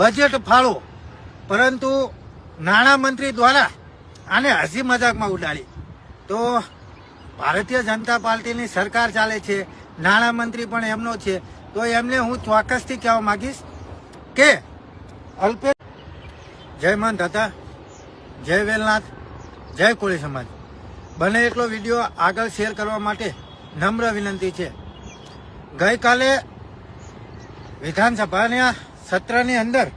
Budget ફાળો, પરંતુ નાણામંત્રી દ્વારા આને હસી મજાકમાં ઉડાડી. તો ભારતીય જનતા પાર્ટીની સરકાર ચાલે છે, નાણામંત્રી પણ એમનો છે, તો એમને હું ચોક્કસથી કહેવા માંગીશ કે અલ્પેશ, જય માન દાતા, જય વેલનાથ, જય કોળી સમાજ, બને એટલો વિડીયો આગળ શેર કરવા માટે નમ્ર વિનંતી છે. ગઈકાલે વિધાનસભાના સત્રની અંદર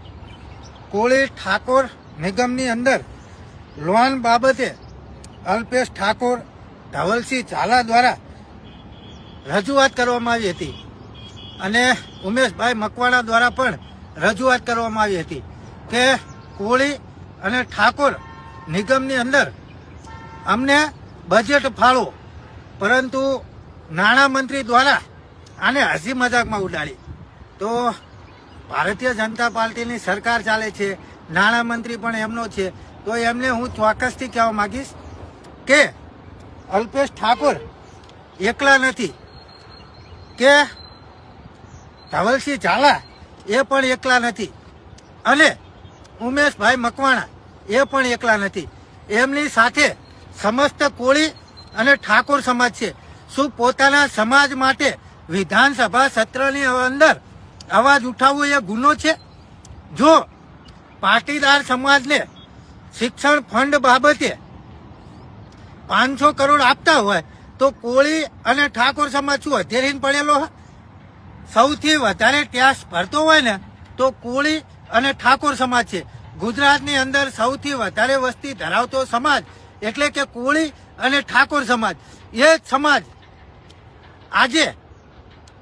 કોળી ઠાકોર નિગમની અંદર લોન બાબતે અલ્પેશ ઠાકોર, ધવલસિંહ ઝાલા દ્વારા રજૂઆત કરવામાં આવી હતી અને ઉમેશભાઈ મકવાણા દ્વારા પણ રજૂઆત કરવામાં આવી હતી કે કોળી અને ઠાકોર નિગમની અંદર અમને બજેટ ફાળો, પરંતુ નાણામંત્રી દ્વારા આને હસી મજાકમાં ઉડાડી. તો ભારતીય જનતા પાર્ટીની સરકાર ચાલે છે, નાણામંત્રી પણ એમનો છે, તો એમને હું ચોક્કસથી કહેવા માંગીશ કે અલ્પેશ ઠાકોર એકલા નથી, કે ધવલસિંહ ઝાલા એ પણ એકલા નથી, અને ઉમેશભાઈ મકવાણા એ પણ એકલા નથી. એમની સાથે સમસ્ત કોળી અને ઠાકોર સમાજ છે. શું પોતાના સમાજ માટે વિધાનસભા સત્રની અંદર અવાજ ઉઠાવવો એ ગુનો છે? જો પાટીદાર સમાજને શિક્ષણ ફંડ બાબતે 500 કરોડ આપતા હોય તો કોળી અને ઠાકોર સમાજ શું અધેરીને પડેલો હોય? સૌથી વધારે ટેક્સ ભરતો હોય ને તો કોળી અને ઠાકોર સમાજ છે. ગુજરાતની અંદર સૌથી વધારે વસ્તી ધરાવતો સમાજ એટલે કે કોળી અને ઠાકોર સમાજ. એ જ સમાજ આજે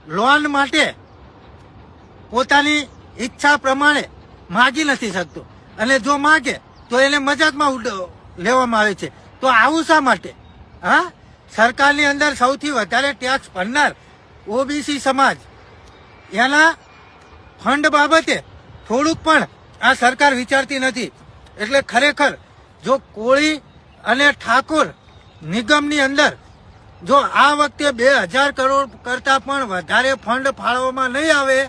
લોન માટે પોતાની ઈચ્છા પ્રમાણે માગી નથી શકતો, અને જો માગે તો એને મજાકમાં લેવામાં આવે છે. તો આવું શા માટે? હા, સરકારની અંદર સૌથી વધારે ટેક્સ ભરનાર ઓબીસી સમાજ, એના ફંડ બાબતે થોડુંક પણ આ સરકાર વિચારતી નથી. એટલે ખરેખર જો કોળી અને ઠાકોર નિગમની અંદર જો આ વખતે 2000 કરોડ કરતા પણ વધારે ફંડ ફાળવવામાં નહીં આવે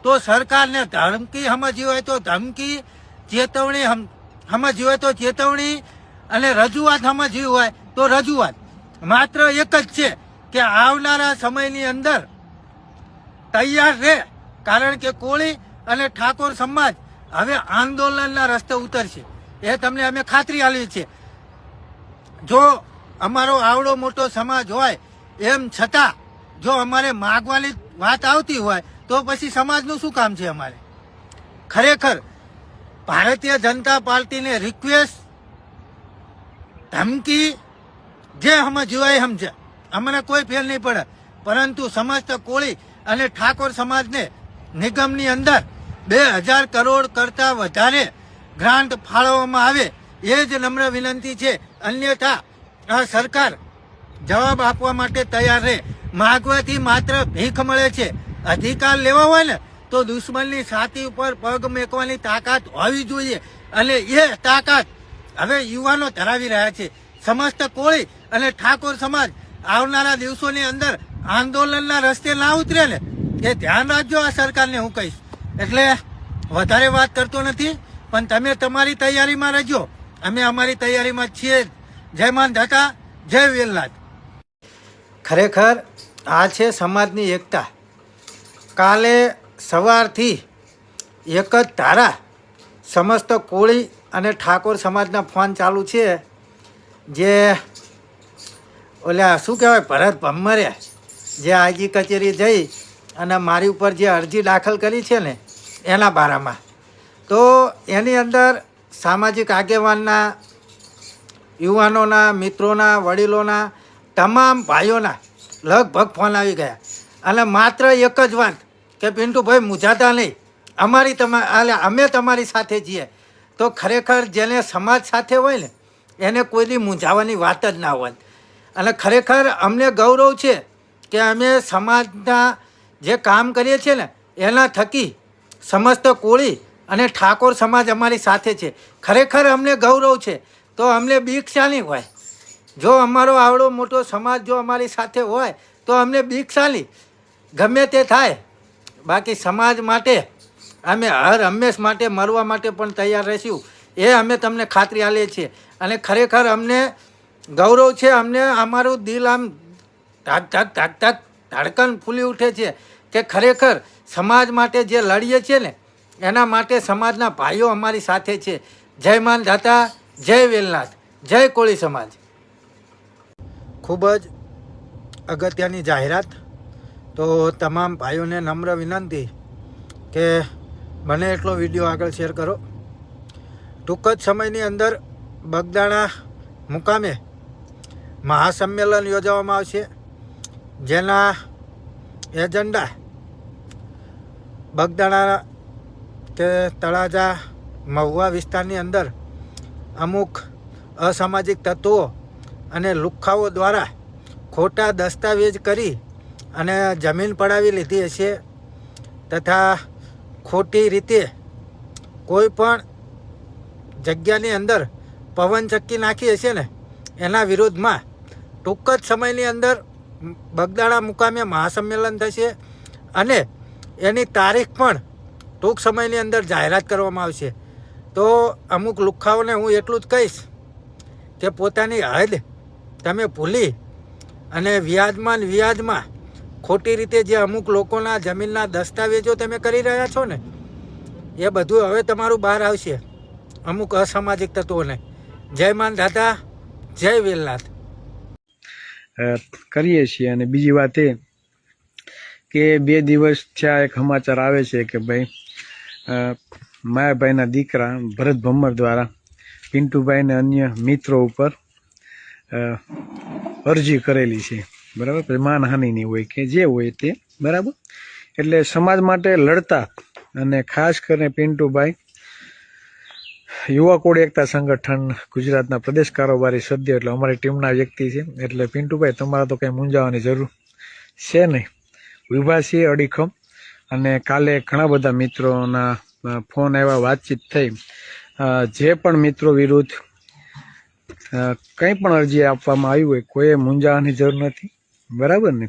તો સરકારને ધમકી સમજી હોય તો ધમકી, ચેતવણી સમજી હોય તો ચેતવણી, અને રજૂઆત સમજી હોય તો રજૂઆત. માત્ર એક જ છે કે આવનારા સમયની અંદર તૈયાર રહે, કારણ કે કોળી અને ઠાકોર સમાજ હવે આંદોલનના રસ્તે ઉતરશે, એ તમને અમે ખાતરી આપી છે. જો અમારો આવડો મોટો સમાજ હોય એમ છતાં જો અમારે માગવાની વાત આવતી હોય તો પછી સમાજનું શું કામ છે અમારે? ખરેખર ભારતીય જનતા પાર્ટીને રિક્વેસ્ટ, ધમકી જે સમજ્યું હોય સમજે, અમને કોઈ ફેર નહીં પડે, પરંતુ સમસ્ત કોળી અને ઠાકોર સમાજને નિગમની અંદર 2000 કરોડ કરતા વધારે ગ્રાન્ટ ફાળવવામાં આવે એ જ નમ્ર વિનંતી છે. અન્યથા આ સરકાર જવાબ આપવા માટે તૈયાર રહે. માગવાથી માત્ર ભીખ મળે છે. અધિકાર લેવા હોય ને તો દુશ્મનની છાતી ઉપર પગ મેકવાની તાકાત હોવી જોઈએ, અને એ તાકાત હવે યુવાનો ધરાવી રહ્યા છે. સમસ્ત કોળી અને ઠાકોર સમાજ આવનારા દિવસોની અંદર આંદોલનના રસ્તે ના ઉતરે ને એ ધ્યાન રાખજો આ સરકારને હું કહીશ. એટલે વધારે વાત કરતો નથી, પણ તમે તમારી તૈયારીમાં રહેજો, અમે અમારી તૈયારીમાં છીએ. જય માન દાતા, જય વેલનાથ. ખરેખર આ છે સમાજની એકતા. કાલે સવારથી એક જ ધારા સમસ્ત કોળી અને ઠાકોર સમાજના ફોન ચાલુ છે. જે ઓલા શું કહેવાય, ભરત ભમ્મરે જે આઈજી કચેરી જઈ અને મારી ઉપર જે અરજી દાખલ કરી છે ને એના બારામાં, તો એની અંદર સામાજિક આગેવાનના, યુવાનોના, મિત્રોના, વડીલોના, તમામ ભાઈઓના લગભગ ફોન આવી ગયા, અને માત્ર એક જ વાત કે પિન્ટુભાઈ મૂંઝાતા નહીં, અમે તમારી સાથે છીએ. તો ખરેખર જેને સમાજ સાથે હોય ને એને કોઈની મૂંઝાવાની વાત જ ના હોય. અને ખરેખર અમને ગૌરવ છે કે અમે સમાજના જે કામ કરીએ છીએ ને એના થકી સમસ્ત કોળી અને ઠાકોર સમાજ અમારી સાથે છે. ખરેખર અમને ગૌરવ છે. તો અમને બીક શાની હોય? જો અમારો આવડો મોટો સમાજ જો અમારી સાથે હોય તો અમને બીક શાની? ગમે તે થાય, બાકી સમાજ માટે અમે હર હંમેશ માટે મરવા માટે પણ તૈયાર રહીશું, એ અમે તમને ખાતરી આલીએ છીએ. અને ખરેખર અમને ગૌરવ છે, અમને અમારું દિલ આમ ધક ધક ધક ધક ધડકન ફૂલી ઉઠે છે કે ખરેખર સમાજ માટે જે લડીએ છીએ ને એના માટે સમાજના ભાઈઓ અમારી સાથે છે. જય માન દાતા, જય વેલનાથ, જય કોળી સમાજ. ખૂબ જ અગત્યની જાહેરાત. તો તમામ ભાઈઓને નમ્ર વિનંતી કે બને એટલો વિડીયો આગળ શેર કરો. ટૂંક જ સમયની અંદર બગદાણા મુકામે મહાસંમેલન યોજવામાં આવશે, જેના એજન્ડા બગદાણા કે તળાજા મહુવા વિસ્તારની અંદર અમુક અસામાજિક તત્વો અને લુખ્ખાઓ દ્વારા ખોટા દસ્તાવેજ કરી અને જમીન પડાવી લીધી હશે તથા ખોટી રીતે કોઈ પણ જગ્યાની અંદર પવનચક્કી નાખી હશે ને એના વિરોધમાં ટૂંક જ સમયની અંદર બગદાણા મુકામે મહાસંમેલન થશે અને એની તારીખ પણ ટૂંક સમયની અંદર જાહેરાત કરવામાં આવશે. તો અમુક લુખ્ખાઓને હું એટલું જ કહીશ કે પોતાની હદ તમે ભૂલી અને વ્યાજમાં ખોટી રીતે જે અમુક લોકોના જમીનના દસ્તાવેજો તમે કરી રહ્યા છો ને એ બધું હવે તમારું બહાર આવશે અમુક અસામાજિક તત્વોને. જય માન દાતા, જય વેલનાથ. કરીએ છીએ. અને બીજી વાત એ કે 2 દિવસ થયા એક સમાચાર આવે છે કે ભાઈ માયાભાઈના દીકરા ભરત ભમ્મર દ્વારા પિન્ટુભાઈ અને અન્ય મિત્રો ઉપર અરજી કરેલી છે, બરાબર. માનહાનિની હોય કે જે હોય તે, બરાબર. એટલે સમાજ માટે લડતા અને ખાસ કરીને પિન્ટુભાઈ યુવા કોળી એકતા સંગઠન ગુજરાતના પ્રદેશ કારોબારી સભ્ય એટલે અમારી ટીમના વ્યક્તિ છે. એટલે પિન્ટુભાઈ તમારા તો કંઈ મૂંઝાવાની જરૂર છે નહીં, વિભા છીએ અડીખમ. અને કાલે ઘણા બધા મિત્રોના ફોન આવ્યા, વાતચીત થઈ. જે પણ મિત્રો વિરુદ્ધ કંઈ પણ અરજી આપવામાં આવી હોય કોઈએ મૂંઝાવાની જરૂર નથી, બરાબર ને.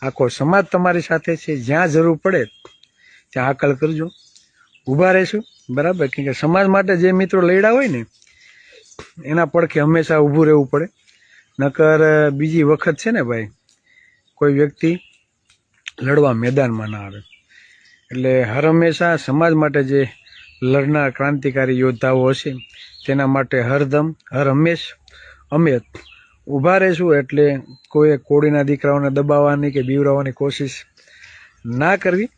આખો સમાજ તમારી સાથે છે, જ્યાં જરૂર પડે ત્યાં હાકલ કરજો, ઊભા રહેશું, બરાબર. કેમ કે સમાજ માટે જે મિત્રો લડ્યા હોય ને એના પડખે હંમેશા ઊભું રહેવું પડે. નકર બીજી વખત છે ને ભાઈ કોઈ વ્યક્તિ લડવા મેદાનમાં ના આવે. એટલે હર હંમેશા સમાજ માટે જે લડનાર ક્રાંતિકારી યોદ્ધાઓ હશે તેના માટે હરદમ હર હંમેશ અમે ઊભા રહીશું. એટલે કોઈએ કોળીના દીકરાઓને દબાવવાની કે બીવરાવવાની કોશિશ ના કરવી.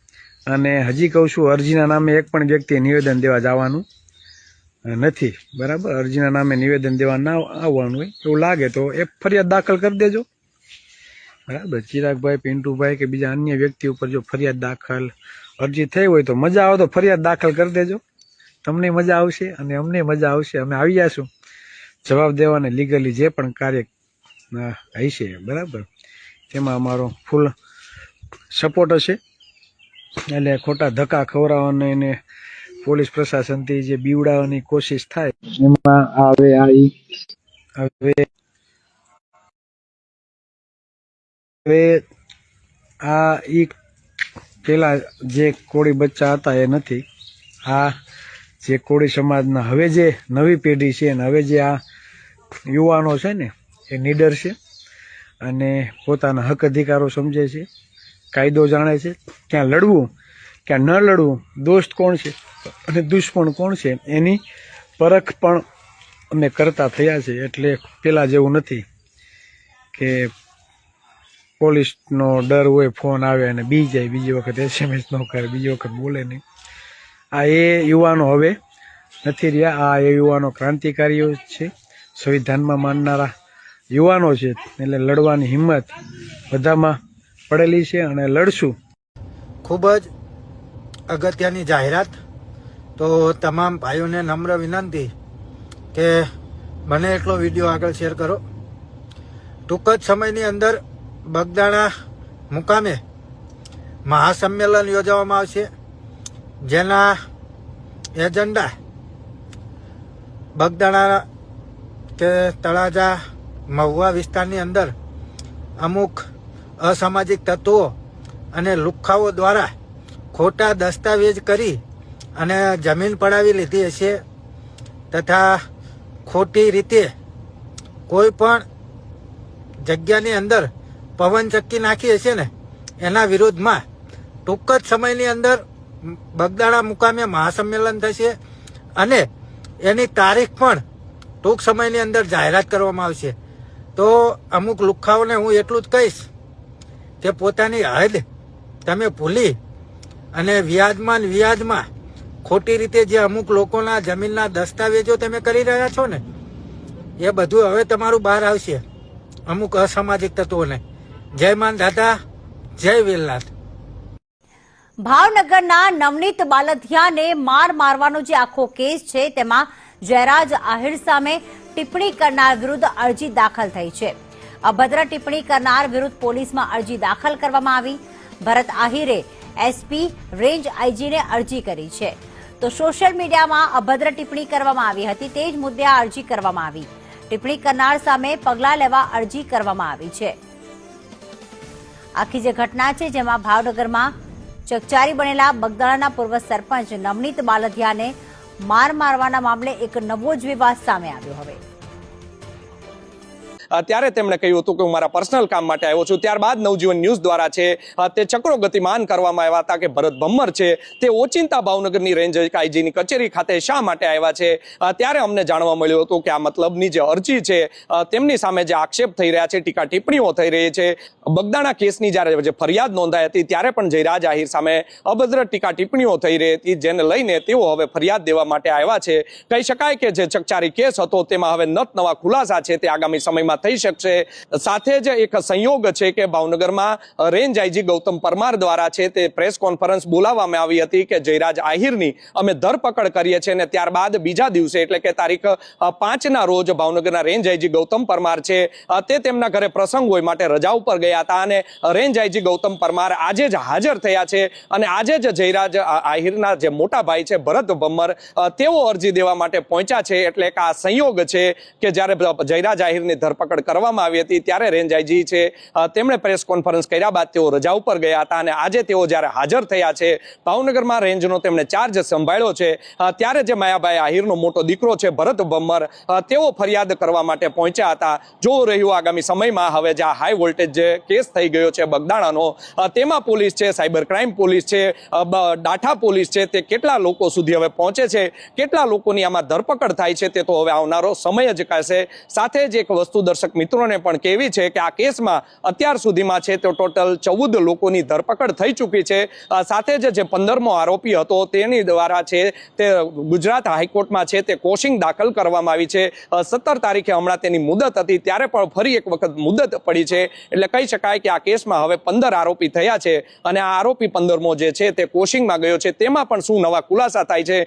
અને હજી કહું છું, અરજીના નામે એક પણ વ્યક્તિએ નિવેદન દેવા જવાનું નથી, બરાબર. અરજીના નામે નિવેદન દેવા ના આવવાનું હોય એવું લાગે તો એ ફરિયાદ દાખલ કરી દેજો, બરાબર. ચિરાગભાઈ, પિન્ટુભાઈ કે બીજા અન્ય વ્યક્તિ ઉપર જો ફરિયાદ દાખલ અરજી થઈ હોય તો મજા આવે તો ફરિયાદ દાખલ કરી દેજો, તમને મજા આવશે અને અમને મજા આવશે. અમે આવી જઈશું જવાબ દેવાને લીગલી જે પણ કાર્ય હશે, બરાબર. તેમાં અમારો ફૂલ સપોર્ટ હશે. એટલે ખોટા ધક્કા ખવડાવવાને એને પોલીસ પ્રશાસનથી જે બીવડાવવાની કોશિશ થાય એમાં હવે આ પેલા જે કોળી બચ્ચા હતા એ નથી. આ જે કોળી સમાજના હવે જે નવી પેઢી છે ને હવે જે આ યુવાનો છે ને એ નીડર છે અને પોતાના હક અધિકારો સમજે છે, કાયદો જાણે છે, ક્યાં લડવું ક્યાં ન લડવું, દોસ્ત કોણ છે અને દુશ્મન કોણ છે એની પરખ પણ અમે કરતા થયા છે. એટલે પેલા જેવું નથી કે પોલીસનો ડર હોય, ફોન આવે અને બી જાય, બીજી વખત SMS ન કરે, બીજી વખત બોલે નહીં. આ એ યુવાનો હવે નથી રહ્યા. આ એ યુવાનો ક્રાંતિકારીઓ છે, સંવિધાનમાં માનનારા યુવાનો છે. એટલે લડવાની હિંમત બધામાં પડેલી છે અને લડશું. ખૂબ જ અગત્યની જાહેરાત. તો તમામ ભાઈઓને નમ્ર વિનંતી કે બને એટલો વિડીયો આગળ શેર કરો. ટૂંક જ સમયની અંદર બગદાણા મુકામે મહાસંમેલન યોજવામાં આવશે, જેના એજન્ડા બગદાણા કે તળાજા મહુવા વિસ્તારની અંદર અમુક અસામાજિક તત્વો અને લુખ્ખાઓ દ્વારા ખોટા દસ્તાવેજ કરી અને જમીન પડાવી લીધી હશે તથા ખોટી રીતે કોઈ પણ જગ્યાની અંદર પવન ચક્કી નાખી હશે ને એના વિરોધમાં ટૂંક જ સમયની અંદર બગદાણા મુકામે મહાસંમેલન થશે અને એની તારીખ પણ ટૂંક સમયની અંદર જાહેરાત કરવામાં આવશે. તો અમુક લુખ્ખાઓને હું એટલું જ કહીશ કે પોતાની હદ તમે ભૂલી અને વ્યાજમાં ખોટી રીતે જે અમુક લોકોના જમીનના દસ્તાવેજો તમે કરી રહ્યા છો ને એ બધું હવે તમારું બહાર આવશે અમુક અસામાજિક તત્વોને. જય માન દાદા, જય વેલનાથ. ભાવનગરના નવનીત બાલધિયાને મારવાનો જે આખો કેસ છે તેમાં જયરાજ આહિર સામે ટિપ્પણી કરનાર વિરુદ્ધ અરજી દાખલ થઈ છે. અભદ્ર ટિપ્પણી કરનાર વિરુદ્ધ પોલીસમાં અરજી દાખલ કરવામાં આવી. ભરત આહિરે એસપી રેન્જ આઈજીને અરજી કરી છે. તો સોશિયલ મીડિયામાં અભદ્ર ટિપ્પણી કરવામાં આવી હતી તે જ મુદ્દે આ અરજી કરવામાં આવી. ટિપ્પણી કરનાર સામે પગલાં લેવા અરજી કરવામાં આવી છે. આખી જે ઘટના છે જેમાં ભાવનગરમાં ચકચારી બનેલા બગદાણાના પૂર્વ સરપંચ નવનીત બાલધિયાને મારવાના મામલે એક નવો જ વિવાદ સામે આવ્યો. હવે ત્યારે તેમણે કહ્યું હતું કે હું મારા પર્સનલ કામ માટે આવ્યો છું. ત્યારબાદ નવજીવન ન્યૂઝ દ્વારા છે તે ચક્રો ગતિમાન કરવામાં આવ્યા હતા કે ભરત ભમ્મર છે તે ઓચિંતા ભાવનગરની રેન્જ આઈજીની કચેરી ખાતે શા માટે આવ્યા છે. ત્યારે અમને જાણવા મળ્યું હતું કે આ મતલબની જે અરજી છે તેમની સામે જે આક્ષેપ થઈ રહ્યા છે, ટીકા ટિપ્પણીઓ થઈ રહી છે. બગદાણા કેસની જ્યારે જે ફરિયાદ નોંધાઈ હતી ત્યારે પણ જયરાજ આહિર સામે અભદ્ર ટીકા ટિપ્પણીઓ થઈ રહી હતી, જેને લઈને તેઓ હવે ફરિયાદ દેવા માટે આવ્યા છે. કહી શકાય કે જે ચકચારી કેસ હતો તેમાં હવે નવા ખુલાસા છે તે આગામી સમયમાં થઈ શકશે. સાથે જ એક સંયોગ છે કે ભાવનગરમાં રેન્જ આઈજી ગૌતમ પરમાર દ્વારા છે તે પ્રેસ કોન્ફરન્સ બોલાવવામાં આવી હતી કે જયરાજ આહિરની અમે ધરપકડ કરીએ છીએ અને ત્યારબાદ બીજા દિવસે એટલે કે તારીખ 5ના રોજ ભાવનગરના રેન્જ આઈજી ગૌતમ પરમાર છે તે તેમના ઘરે પ્રસંગ હોય માટે રજા ઉપર ગયા હતા અને રેન્જ આઈજી ગૌતમ પરમાર આજે જ હાજર થયા છે અને આજે જ જયરાજ આહિરના જે મોટા ભાઈ છે ભરત ભમ્મર તેઓ અરજી દેવા માટે પહોંચ્યા છે. એટલે કે આ સંયોગ છે કે જ્યારે જયરાજ આહિરની ધરપકડ કરવામાં આવી હતી ત્યારે રેન્જ આઈજી છે તેમણે પ્રેસ કોન્ફરન્સ કર્યા બાદ તેઓ રજા ઉપર ગયા હતા અને આજે તેઓ જ્યારે હાજર થયા છે ભાવનગરમાં રેન્જનો તેમણે ચાર્જ સંભાળ્યો છે ત્યારે જે માયાભાઈ આહિરનો મોટો દીકરો છે ભરત ભમ્મર તેઓ ફરિયાદ કરવા માટે પહોંચ્યા હતા. જોવું રહ્યું આગામી સમયમાં હવે જે હાઈ વોલ્ટેજ જે કેસ થઈ ગયો છે બગદાણાનો તેમાં પોલીસ છે, સાયબર ક્રાઇમ પોલીસ છે, ડાઠા પોલીસ છે તે કેટલા લોકો સુધી હવે પહોંચે છે, કેટલા લોકોની આમાં ધરપકડ થાય છે તે તો હવે આવનારો સમય જ કહેશે. સાથે જ એક વસ્તુ દર્શક મિત્રોને પણ કહેવી છે કે આ કેસમાં અત્યાર સુધીમાં છે તો ટોટલ 14 લોકોની ધરપકડ થઈ ચૂકી છે. સાથે જ જે 15મો આરોપી હતો તેની દ્વારા છે તે ગુજરાત હાઈકોર્ટમાં છે તે કોશિંગ દાખલ કરવામાં આવી છે. 17 તારીખે હમણાં તેની મુદત હતી ત્યારે પણ ફરી એક વખત મુદત પડી છે. એટલે કહી શકાય કે આ કેસમાં હવે 15 આરોપી થયા છે અને આ આરોપી 15મો જે છે તે કોશિંગમાં ગયો છે. તેમાં પણ શું નવા ખુલાસા થાય છે